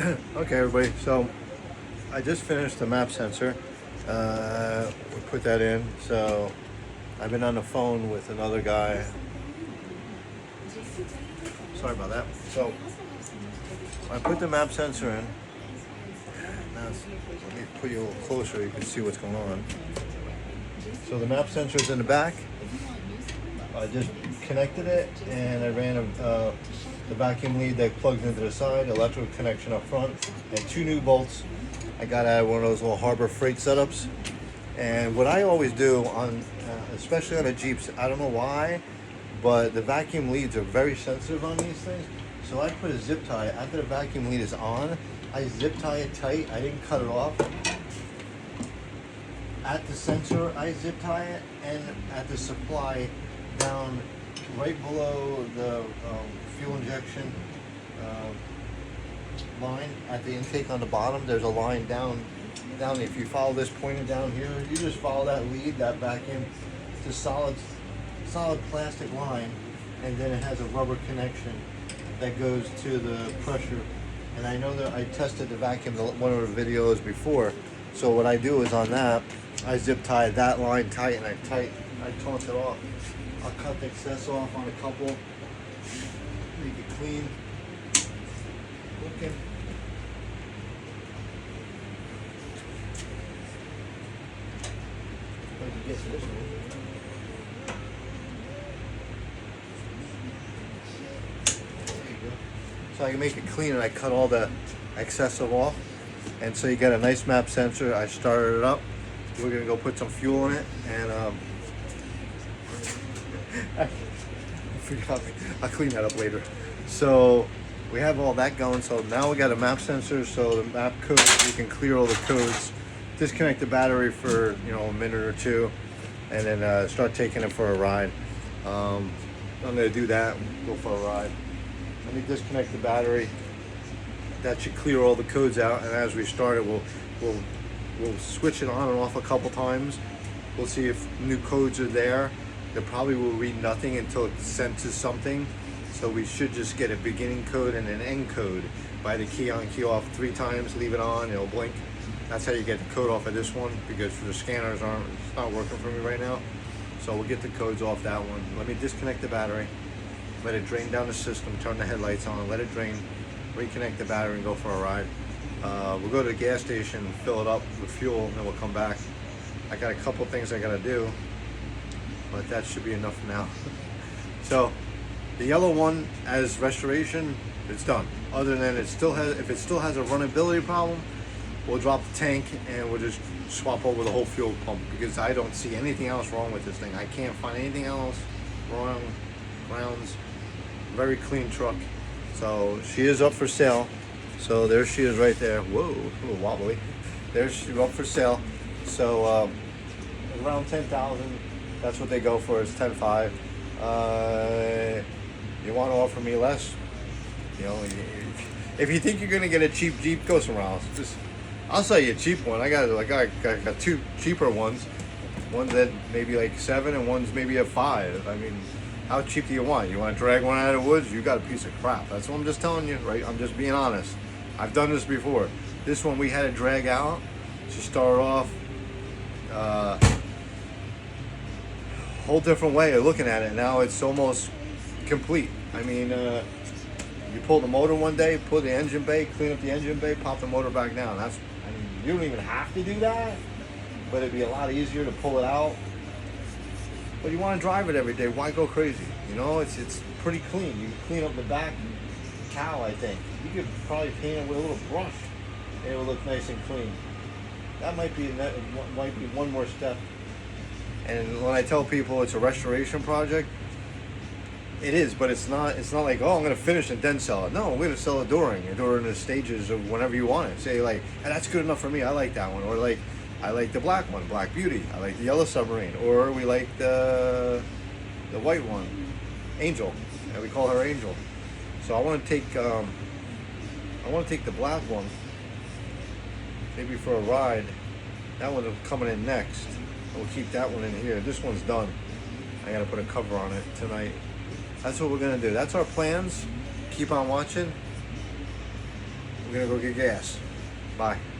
Okay, everybody. So I just finished the map sensor. We put that in. So I've been on the phone with another guy. Sorry about that. So I put the map sensor in. Now let me put you a little closer. You can see what's going on. So the map sensor is in the back. I just connected it, and I ran the vacuum lead that plugs into the side, electrical connection up front, and two new bolts. I got out of one of those little Harbor Freight setups. And what I always do on, especially on the Jeeps, I don't know why, but the vacuum leads are very sensitive on these things. So I put a zip tie after the vacuum lead is on. I zip tie it tight. I didn't cut it off. At the sensor, I zip tie it, and at the supply, down right below the fuel injection line at the intake on the bottom. There's a line down. If you follow this pointer down here, you just follow that lead, that vacuum. It's a solid plastic line, and then it has a rubber connection that goes to the pressure. And I know that I tested the vacuum in one of the videos before. So what I do is on that, I zip tie that line tight, and I taunch it off. I'll cut the excess off on a couple, make it clean looking. If I can get to this one. There you go. So I can make it clean, and I cut all the excessive off. And so you get a nice map sensor. I started it up. We're gonna go put some fuel in it, and I forgot. I'll clean that up later. So we have all that going. So now we got a map sensor. So the map code, you can clear all the codes, disconnect the battery for a minute or two, and then start taking it for a ride. I'm gonna do that. Go for a ride. Let me disconnect the battery. That should clear all the codes out. And as we start it, we'll switch it on and off a couple times. We'll see if new codes are there. They probably will read nothing until it's sent to something. So we should just get a beginning code and an end code by the key on, key off 3 times, leave it on, it'll blink. That's how you get the code off of this one, because for the scanners it's not working for me right now. So we'll get the codes off that one. Let me disconnect the battery, let it drain down the system, turn the headlights on, let it drain, reconnect the battery and go for a ride. We'll go to the gas station, fill it up with fuel, and then we'll come back. I got a couple things I gotta do, but that should be enough now. So the yellow one, as restoration, it's done. Other than if it still has a runnability problem, we'll drop the tank and we'll just swap over the whole fuel pump, because I don't see anything else wrong with this thing. I can't find anything else wrong. Grounds, very clean truck. So she is up for sale. So there she is right there. Whoa, a little wobbly. There's she up for sale. So around 10,000. That's what they go for. It's 10.5. You want to offer me less? If you think you're gonna get a cheap Jeep, go somewhere else. I'll sell you a cheap one. I got 2 cheaper ones. One's at maybe like 7, and one's maybe at 5. I mean, how cheap do you want? You want to drag one out of the woods? You got a piece of crap. That's what I'm just telling you, right? I'm just being honest. I've done this before. This one we had to drag out. She started off whole different way of looking at it. Now it's almost complete. I mean, you pull the motor one day, pull the engine bay, clean up the engine bay, pop the motor back down. You don't even have to do that, but it'd be a lot easier to pull it out. But you want to drive it every day, why go crazy? It's pretty clean. You can clean up the back cowl, I think. You could probably paint it with a little brush, and it will look nice and clean. That might be one more step. And when I tell people it's a restoration project, it is, but it's not like, oh, I'm going to finish and then sell it. No, we're going to sell it during the stages of whenever you want it. Say like, hey, that's good enough for me. I like that one. Or like, I like the black one, Black Beauty. I like the yellow submarine. Or we like the white one, Angel. And we call her Angel. So I want to take the black one, maybe for a ride. That one's coming in next. We'll keep that one in here. This one's done. I got to put a cover on it tonight. That's what we're going to do. That's our plans. Keep on watching. We're gonna go get gas. Bye.